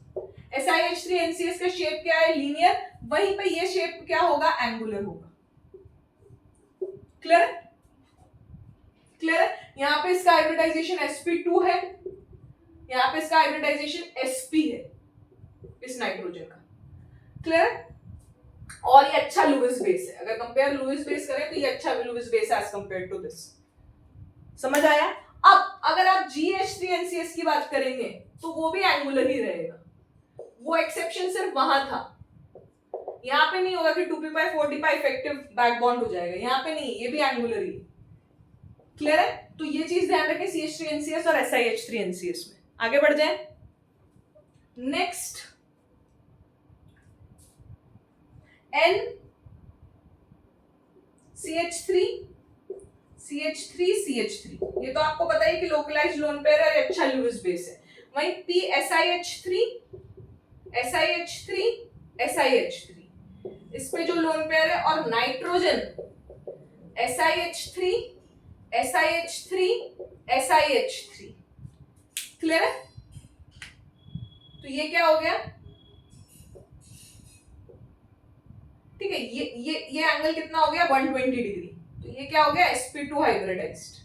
SiH3NCS का शेप क्या है, लीनियर, वहीं पे ये शेप क्या होगा, एंगुलर होगा। Clear, clear. यहाँ पे इसका हाइब्रिडाइजेशन sp2 है, यहाँ पे इसका हाइब्रिडाइजेशन sp है इस नाइट्रोजन का। क्लियर, और ये अच्छा लुईस बेस है, अगर कंपेयर लुईस बेस करें तो ये अच्छा लुईस बेस है एज कंपेयर टू दिस। समझ आया। अब अगर आप GH3NCS की बात करेंगे तो वो भी एंगुलर ही रहेगा, वो एक्सेप्शन सिर्फ वहां था, यहाँ पे नहीं होगा कि 2p पाई 4d पाई इफेक्टिव बैक बॉन्ड हो जाएगा, यहाँ पे नहीं, ये भी एंगुलर ही। क्लियर है, तो ये चीज ध्यान रखें CH3NCS और SiH3NCS में। आगे बढ़ जाए next, N CH3 CH3 CH3, ये तो आपको पता है कि लोकलाइज्ड लोन पेयर है, अच्छा लुईस बेस है। वहीं P SiH3 SiH3 SiH3, इस पे जो लोन पेयर है, और nitrogen SiH3 SiH3 SiH3। Clear है, तो ये क्या हो गया, ठीक है, ये एंगल कितना हो गया, 120 डिग्री, तो ये क्या हो गया, sp2 हाइब्रिडाइज्ड।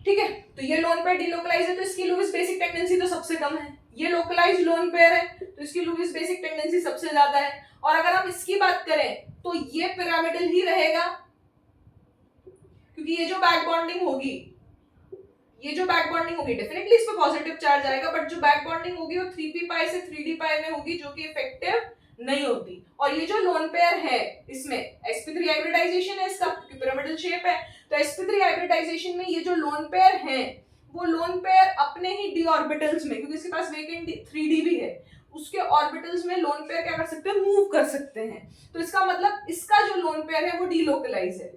ठीक है, तो ये लोन पेयर डीलोकलाइज है तो इसकी लुईस बेसिक टेंडेंसी तो सबसे कम है, ये लोकलाइज्ड लोन पेयर है तो इसकी लुईस बेसिक टेंडेंसी सबसे ज्यादा है। और अगर हम इसकी बात करें तो ये पिरामिडल ही रहेगा, क्योंकि ये जो बैक बॉन्डिंग होगी डेफिनेटली इस पे पॉजिटिव चार्ज आएगा, बट जो बैक बॉन्डिंग होगी वो 3p पाई से 3d पाई में होगी, जो कि इफेक्टिव नहीं होती। और ये जो लोन पेयर है इसमें sp3 हाइब्रिडाइजेशन है इसका, क्योंकि पिरामिडल शेप है, तो sp3 हाइब्रिडाइजेशन में ये जो लोन पेयर है वो लोन पेयर अपने ही d ऑर्बिटल्स में, क्योंकि इसके पास वेकेंट 3d भी है, उसके ऑर्बिटल्स में लोन पेयर क्या कर सकते हैं, मूव कर सकते हैं। तो इसका मतलब इसका जो लोन पेयर है वो डीलोकलाइज है,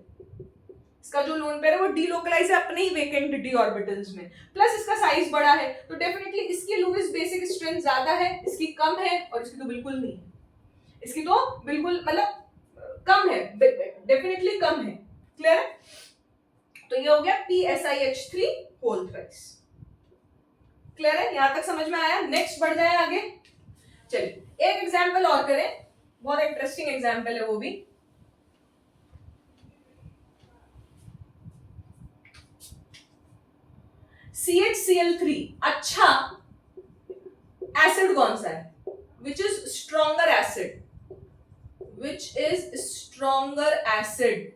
इसका जो लोन पेयर है वो डीलोकलाइज है अपने ही वेकेंट d ऑर्बिटल्स में, प्लस इसका साइज बड़ा है, तो डेफिनेटली इसकी लुईस बेसिक स्ट्रेंथ ज्यादा है, इसकी कम है, और इसकी तो बिल्कुल नहीं है। इसकी तो बिल्कुल मतलब कम है, डेफिनेटली कम है। क्लियर है? तो ये हो गया PSiH3 होल थ्राइस। क्लियर है? यहां तक समझ में आया? नेक्स्ट बढ़ जाए आगे। चलिए एक एग्जाम्पल और करें, बहुत इंटरेस्टिंग एग्जाम्पल है वो भी। CHCl3 अच्छा एसिड कौन सा है? Which is stronger acid, which is stronger acid?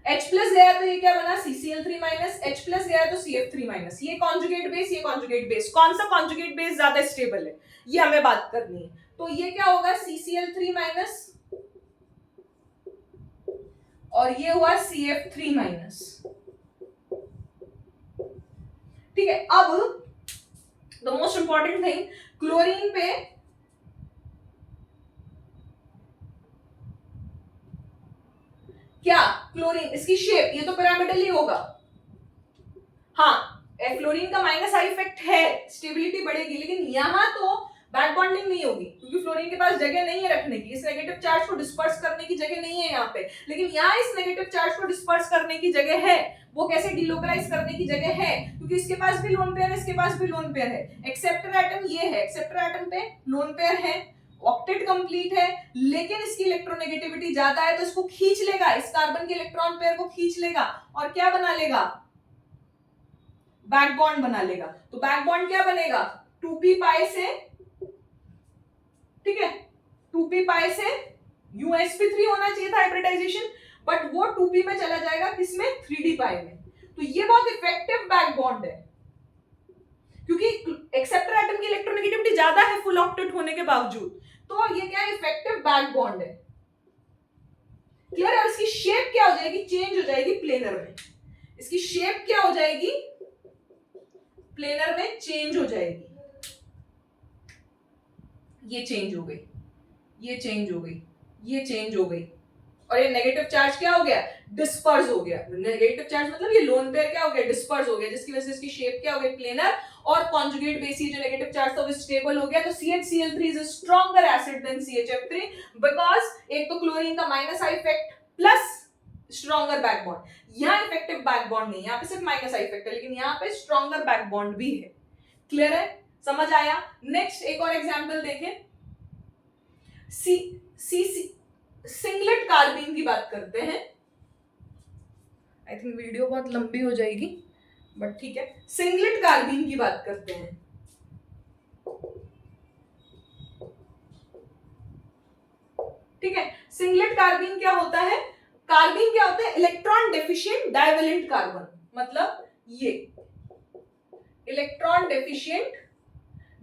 H plus गया तो ये क्या बना? CCl3 माइनस, H प्लस गया तो CF3 माइनस। ये कॉन्जुगेट बेस, ये कॉन्जुगेट बेस, कौन सा कॉन्जुगेट बेस ज्यादा स्टेबल है, ये हमें बात करनी है। तो ये क्या होगा? CCl3 माइनस और ये हुआ CF3 माइनस। ठीक है, अब the most important thing, chlorine पे क्या? क्लोरीन इसकी शेप, ये तो पिरामिडल ही होगा। हाँ, फ्लोरीन का माइनस आई इफेक्ट है, स्टेबिलिटी बढ़ेगी, लेकिन यहां तो बैक बॉन्डिंग नहीं होगी क्योंकि फ्लोरीन के पास जगह नहीं है रखने की, इस नेगेटिव चार्ज को डिस्पर्स करने की जगह नहीं है यहाँ पे। लेकिन यहाँ इस नेगेटिव चार्ज को डिस्पर्स करने की जगह है, वो कैसे? डिलोकलाइज करने की जगह है, क्योंकि इसके पास भी लोन पेयर है, इसके पास भी लोन पेयर है। एक्सेप्टर एटम ये है, एक्सेप्टर एटम पे लोन पेयर है, ऑक्टेट कंप्लीट है, लेकिन इसकी इलेक्ट्रोनेगेटिविटी ज्यादा है तो इसको खींच लेगा, इस कार्बन के इलेक्ट्रॉन पेयर को खींच लेगा और क्या बना लेगा? बैक बॉन्ड बना लेगा। तो बैक बॉन्ड क्या बनेगा? 2p पाई से, ठीक है, 2p पाई से UsP3 होना चाहिए था हाइब्रिडाइजेशन, बट वो 2p में चला जाएगा, किसमें? 3d पाई में। तो ये बहुत इफेक्टिव बैक बॉन्ड है क्योंकि एक्सेप्टर एटम की इलेक्ट्रोनेगेटिविटी ज्यादा है फुल ऑक्टेट होने के बावजूद, तो ये क्या? इफेक्टिव बैक बॉन्ड है। क्लियर है? और इसकी शेप क्या हो जाएगी? चेंज हो जाएगी प्लेनर में। इसकी शेप क्या हो जाएगी? प्लेनर में चेंज हो जाएगी। ये चेंज हो गई, ये चेंज हो गई, ये चेंज हो गई, और ये नेगेटिव चार्ज क्या हो गया? डिस्पर्स हो गया। नेगेटिव चार्ज मतलब ये लोन पेयर क्या हो गया? डिस्पर्स हो गया, जिसकी वजह से इसकी शेप क्या हो गई? प्लेनर, और कॉन्जुगेट बेस जो नेगेटिव चार्ज था वो स्टेबल हो गया। तो CHCl3 is a stronger acid than CHF3 because एक तो क्लोरीन का minus I effect plus stronger back bond. यहां इफेक्टिव बैक बॉन्ड नहीं, यहां पे सिर्फ माइनस आई इफेक्ट है, लेकिन यहां पे स्ट्रॉन्गर बैक बॉन्ड भी है। क्लियर है? समझ आया? नेक्स्ट एक और एग्जांपल देखें, सिंगलेट कार्बीन की बात करते हैं। आई थिंक वीडियो बहुत लंबी हो जाएगी, बट ठीक है, सिंगलेट कार्बीन की बात करते हैं। ठीक है, सिंगलेट कार्बीन क्या होता है? कार्बीन क्या होता है? इलेक्ट्रॉन डेफिशिएंट डाइवेलेंट कार्बन, मतलब ये electron deficient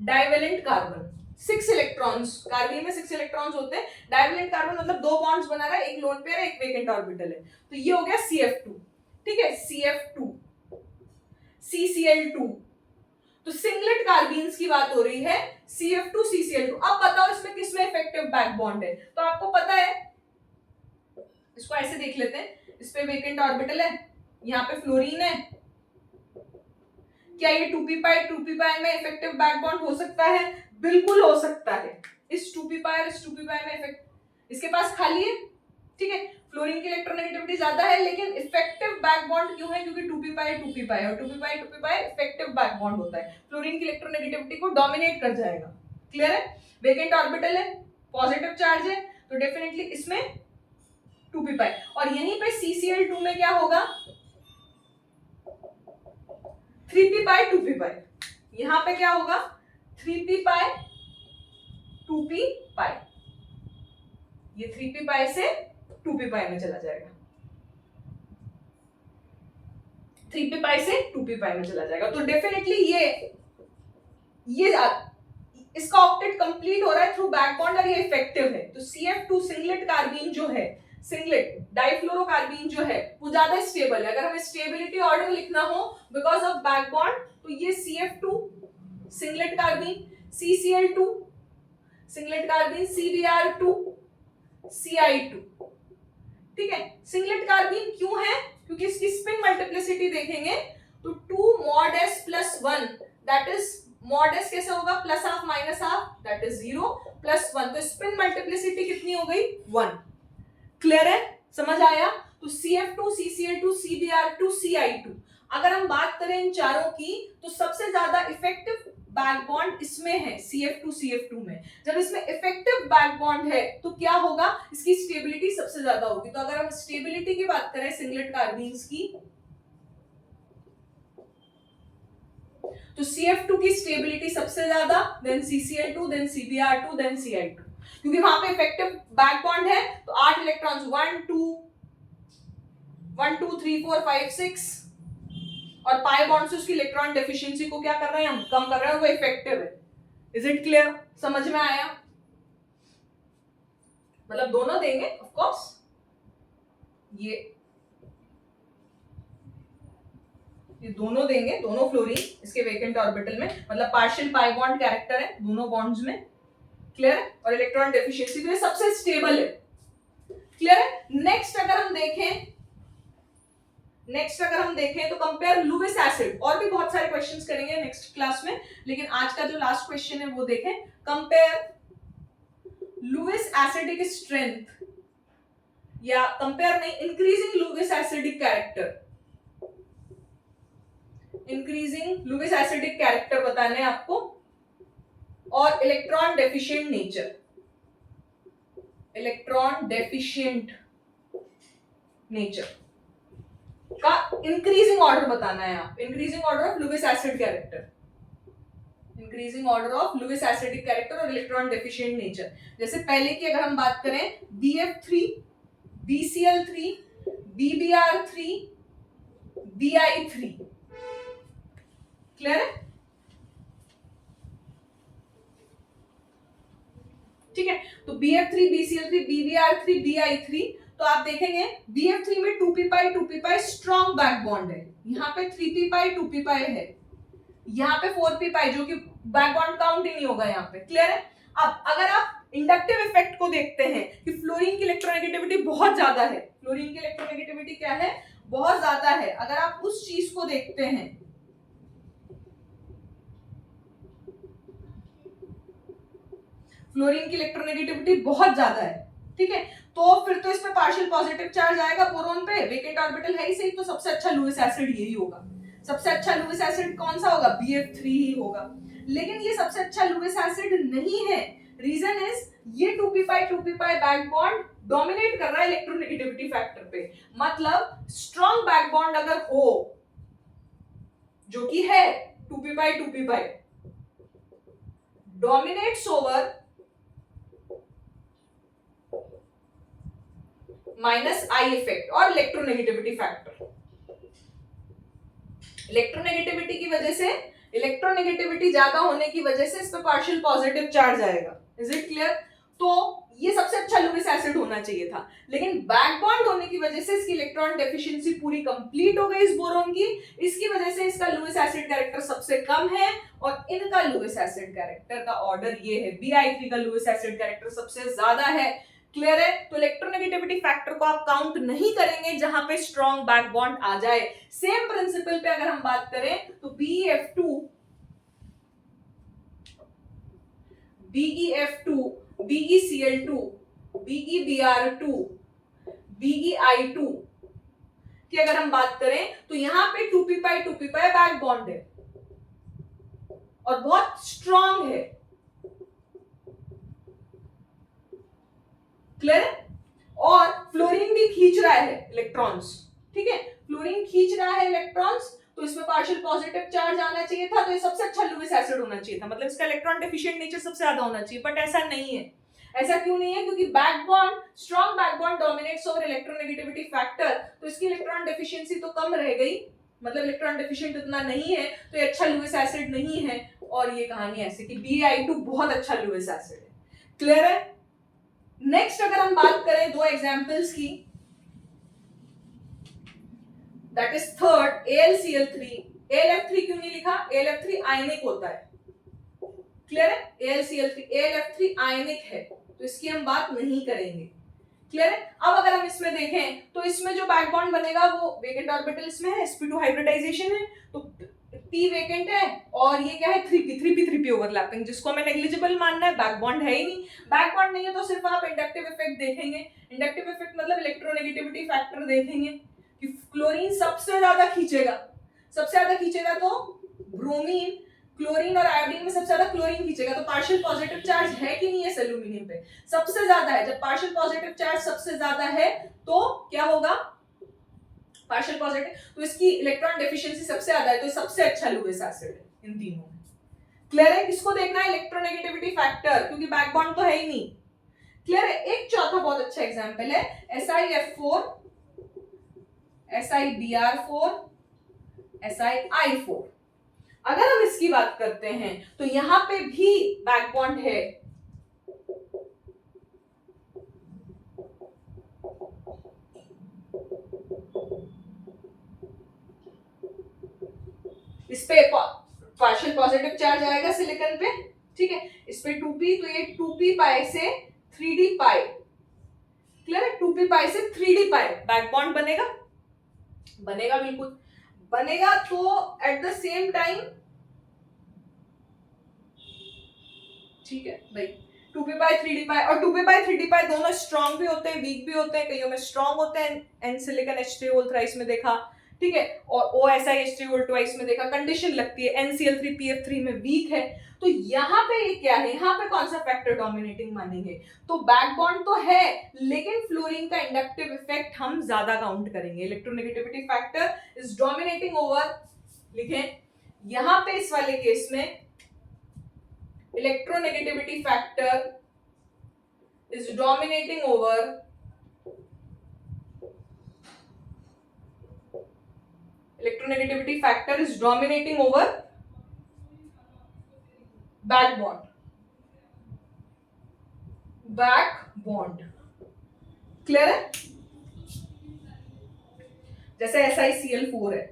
divalent carbon. 6 electrons, carbene में 6 इलेक्ट्रॉन्स होते हैं। डाइवेलेंट कार्बन मतलब 2 बॉन्ड्स बना रहा है, एक लोन पेयर है, एक वेकेंट ऑर्बिटल है। तो ये हो गया CF2। ठीक है, CF2, CCl2। तो सिंगलेट कार्बीन्स की बात हो रही है, CF2 CCl2। अब बताओ इसमें किसमें इफेक्टिव बैक बॉन्ड है? तो आपको पता है, इसको ऐसे देख लेते हैं, इस पे वेकेंट ऑर्बिटल है, यहाँ पे फ्लोरीन है, क्या ये 2p पाई में इफेक्टिव बैक बॉन्ड हो सकता है? बिल्कुल हो सकता है। इस 2p पाई और इस 2p पाई में इफेक्ट, इसके पास खाली है, ठीक है, फ्लोरीन की इलेक्ट्रोनेगेटिविटी ज्यादा है, लेकिन इफेक्टिव बैक बॉन्ड क्यों है? क्योंकि 2p पाई और 2p पाई इफेक्टिव बैक बॉन्ड होता है, फ्लोरीन की इलेक्ट्रोनेगेटिविटी को डोमिनेट कर जाएगा। क्लियर है? वेकेंट ऑर्बिटल है, पॉजिटिव चार्ज है, तो डेफिनेटली इसमें 2p पाई, और यहीं पे CCl2 में क्या होगा? 3p पाई 2p पाई। यहां पे क्या होगा? 3p पाई 2p पाई, ये 3p पाई से 2p पाई में चला जाएगा, 3p पाई से 2p पाई में चला जाएगा। तो डेफिनेटली ये इसका ऑक्टेट कंप्लीट हो रहा है थ्रू बैक बॉन्ड और ये इफेक्टिव है। तो CF2 सिंगलेट कार्बीन जो है, सिंगलेट डाइफ्लोरोकार्बीन जो है, वो ज्यादा स्टेबल है। अगर हमें स्टेबिलिटी ऑर्डर लिखना हो बिकॉज ऑफ बैक बॉन्ड, तो ये CF2 singlet carbene, CCl2 singlet carbene, CBr2 Ci2। ठीक है, सिंगलेट कार्बीन क्यों है? क्योंकि इसकी स्पिन मल्टीप्लिसिटी देखेंगे तो 2 mod s plus 1 that is mod S कैसे होगा, plus half minus half that is 0 plus 1, तो स्पिन मल्टीप्लिसिटी कितनी हो गई 1। क्लियर है, समझ आया। तो CF2 CCl2 CBr2 CI2, अगर हम बात करें इन चारों की तो सबसे ज्यादा इफेक्टिव बैक बॉन्ड इसमें है CF2 में। जब इसमें इफेक्टिव बैक बॉन्ड है तो क्या होगा, इसकी स्टेबिलिटी सबसे ज्यादा होगी। तो अगर हम स्टेबिलिटी की बात करें सिंगलेट कार्बीन्स की, तो CF2 की स्टेबिलिटी सबसे ज्यादा, then CCl2, then CBr2, then CI2, क्योंकि वहां पे इफेक्टिव बैक बॉन्ड है। तो 8 इलेक्ट्रॉन्स 1 2 3 4 5 6, और पाई बॉन्ड से उसकी इलेक्ट्रॉन डेफिशिएंसी को क्या कर रहे हैं हम, कम कर रहे हैं, वो इफेक्टिव है। इज इट क्लियर, समझ में आया। मतलब दोनों देंगे ऑफ कोर्स, ये दोनों देंगे, दोनों फ्लोरीन इसके वेकेंट ऑर्बिटल में, मतलब पार्शियल पाई बॉन्ड कैरेक्टर है दोनों बॉन्ड्स में। क्लियर है, और इलेक्ट्रॉन डेफिशिएंसी तो ये सबसे स्टेबल है। क्लियर है। नेक्स्ट अगर हम देखें तो कंपेयर लुईस एसिड, और भी बहुत सारे क्वेश्चंस करेंगे नेक्स्ट क्लास में, लेकिन आज का जो लास्ट क्वेश्चन है वो देखें। कंपेयर लुईस एसिडिक स्ट्रेंथ, या कंपेयर नहीं, increasing Lewis acidic character, increasing Lewis acidic character बताने हैं आपको, और electron deficient nature, electron deficient nature का इंक्रीजिंग ऑर्डर बताना है आप, increasing order of Lewis acid character, increasing order of Lewis acidic character और इलेक्ट्रॉन डेफिशिएंट नेचर। जैसे पहले की अगर हम बात करें BF3 BCl3 BBr3 BI3, clear है, ठीक है। तो BF3 BCl3 BBr3 BI3, तो आप देखेंगे BF3 में 2p स्ट्रॉन्ग बैक बॉन्ड है, यहाँ पे 3p 2p है, यहाँ पे 4p जो कि बैक बॉन्ड काउंट ही नहीं होगा यहाँ पे। क्लियर है। अब अगर आप इंडक्टिव इफेक्ट को देखते हैं कि फ्लोरीन की इलेक्ट्रोनेगेटिविटी बहुत ज्यादा है, फ्लोरीन की इलेक्ट्रोनेगेटिविटी क्या है, बहुत ज्यादा है। अगर आप उस चीज को देखते हैं, फ्लोरीन की इलेक्ट्रोनेगेटिविटी बहुत ज्यादा है, ठीक है, तो फिर तो इसमें पार्शियल पॉजिटिव चार्ज आएगा बोरोन पे, वेकेंट ऑर्बिटल है ही सही, तो सबसे अच्छा लुईस एसिड यही होगा। सबसे अच्छा लुईस एसिड कौन सा होगा, BF3 ही होगा। लेकिन ये सबसे अच्छा लुईस एसिड नहीं है, रीजन इज ये 2p बैक बॉन्ड डोमिनेट कर रहा है इलेक्ट्रोनेगेटिविटी फैक्टर पे। मतलब स्ट्रॉन्ग बैक बॉन्ड अगर हो, जो कि है 2p dominates over minus I effect और इलेक्ट्रोनेगेटिविटी फैक्टर। इलेक्ट्रोनेगेटिविटी की वजह से, इलेक्ट्रोनेगेटिविटी ज्यादा होने की वजह से इस पे पार्शियल पॉजिटिव चार्ज आएगा। Is it clear. तो ये सबसे अच्छा लुईस एसिड होना चाहिए था, लेकिन बैक बॉन्ड होने की वजह से इसकी इलेक्ट्रॉन डेफिशिएंसी पूरी कंप्लीट हो गई इस बोरोन की, इसकी वजह से इसका लुईस एसिड कैरेक्टर सबसे कम है, और इनका लुईस एसिड कैरेक्टर का ऑर्डर ये है, BI3 का लुईस एसिड कैरेक्टर सबसे ज्यादा है। क्लियर है। तो इलेक्ट्रोनेगेटिविटी फैक्टर को आप काउंट नहीं करेंगे जहां पे स्ट्रॉन्ग बैक बॉन्ड आ जाए। सेम प्रिंसिपल पे अगर हम बात करें तो BF2 BeF2 BeCl2 BeBr2 BeI2 की अगर हम बात करें तो यहां पे 2p बैक बॉन्ड है और बहुत स्ट्रॉन्ग है। क्लियर है। और फ्लोरीन भी खींच रहा है इलेक्ट्रॉन्स, ठीक है, फ्लोरीन खींच रहा है इलेक्ट्रॉन्स, तो इसमें पार्शियल पॉजिटिव चार्ज आना चाहिए था, तो ये सबसे अच्छा लुईस एसिड होना चाहिए था, मतलब इसका इलेक्ट्रॉन डेफिशिएंट नेचर सबसे ज्यादा होना चाहिए, बट ऐसा नहीं है। ऐसा क्यों नहीं है, क्योंकि back bond, strong back bond dominates over electronegativity factor, तो इसकी इलेक्ट्रॉन डेफिशिएंसी तो कम रह गई, मतलब इलेक्ट्रॉन डेफिशिएंट उतना नहीं है, तो ये अच्छा लुईस एसिड नहीं है। और ये कहानी ऐसे कि BI2 बहुत अच्छा लुईस एसिड है। क्लियर है। नेक्स्ट अगर हम बात करें दो एग्जांपल्स की, that is third AlCl3। AlF3 क्यों नहीं लिखा, AlF3 आयनिक होता है। क्लियर है। AlF3 आयनिक है, तो इसकी हम बात नहीं करेंगे। क्लियर है। अब अगर हम इसमें देखें तो इसमें जो बैक बॉन्ड बनेगा वो वेकेंट ऑर्बिटल इसमें है, sp2 हाइब्रिडाइजेशन है, तो P वेकेंट है और ये क्या है 3p ओवरलैपिंग, जिसको हमें नेग्लिजिबल मानना है, बैक बॉन्ड है ही नहीं। बैक बॉन्ड नहीं है तो सिर्फ आप इंडक्टिव इफेक्ट देखेंगे। इंडक्टिव इफेक्ट मतलब इलेक्ट्रोनेगेटिविटी फैक्टर देखेंगे कि क्लोरीन सबसे ज्यादा खींचेगा, तो ब्रोमीन, क्लोरीन और आयोडीन में सबसे ज्यादा क्लोरीन खींचेगा, तो पार्शियल पॉजिटिव चार्ज है कि नहीं है एल्यूमिनियम पे, सबसे ज्यादा है। जब पार्शियल पॉजिटिव चार्ज सबसे ज्यादा है तो क्या होगा, पार्शियल पॉजिटिव, तो इसकी इलेक्ट्रॉन डेफिशिएंसी सबसे ज्यादा है, तो सबसे अच्छा लुईस एसिड है इन तीनों में। क्लियर है? किसको देखना है, इलेक्ट्रोनेगेटिविटी फैक्टर, क्योंकि बैक बॉन्ड तो है ही नहीं। क्लियर है? एक चौथा बहुत अच्छा एग्जांपल है SiF4, SiBr4, SiI4। अगर हम इसकी बात करते हैं तो यहां पे भी बैक बॉन्ड है, इस पे पार्शियल पॉजिटिव चार्ज आएगा सिलिकॉन पे, ठीक है, इस पे 2p, तो ये 2p पाई से 3d पाई। क्लियर है? 2p पाई से 3d पाई बैक बॉन्ड बनेगा, बिल्कुल बनेगा। तो एट द सेम टाइम, ठीक है भाई, 2p पाई 3d पाई, और 2p पाई 3d पाई दोनों स्ट्रॉन्ग भी होते हैं, वीक भी होते हैं, कईयों में स्ट्रॉन्ग होते हैं, एन सिलिकॉन H3O थ्राइस में देखा, ठीक है, और OSiH3O ट्वाइस में देखा, कंडीशन लगती है, NCl3PF3 में वीक है। तो यहाँ पे ये क्या है, यहाँ पे कौन सा फैक्टर डोमिनेटिंग मानेंगे, तो बैक बॉन्ड तो है लेकिन फ्लोरीन का इंडक्टिव इफेक्ट हम ज्यादा काउंट करेंगे, electronegativity factor is dominating over, लिखें यहाँ पे इस वाले केस में electronegativity factor is dominating over electronegativity factor is dominating over back bond। Clear है? जैसे SiCl4 है,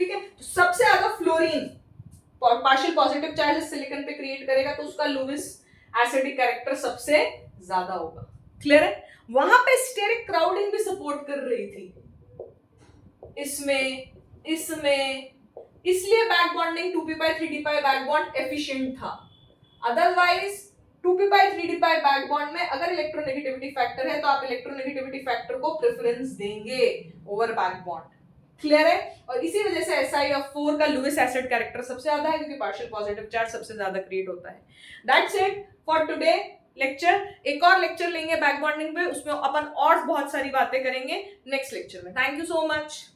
ठीक है, तो सबसे ज्यादा fluorine partial positive charge silicon पे क्रिएट करेगा, तो उसका लुईस एसिडिक कैरेक्टर सबसे ज्यादा होगा। क्लियर है? वहां पे स्टेरिक क्राउडिंग भी सपोर्ट कर रही थी, इसमें इसलिए back bonding 2p pi 3d पाई बैक बॉन्ड एफिशिएंट था। अदरवाइज 2p पाई 3d पाई बैक बॉन्ड में अगर इलेक्ट्रोनेगेटिविटी फैक्टर है तो आप इलेक्ट्रोनेगेटिविटी फैक्टर को प्रेफरेंस देंगे ओवर बैक बॉन्ड। क्लियर है? और इसी वजह से SiF4 का लुईस एसिड कैरेक्टर सबसे ज्यादा है, क्योंकि पार्शियल पॉजिटिव चार्ज सबसे ज्यादा क्रिएट होता है। That's it for today lecture. एक और लेक्चर लेंगे बैक बॉन्डिंग पे, उसमें अपन और बहुत सारी बातें करेंगे नेक्स्ट लेक्चर में। Thank you so much.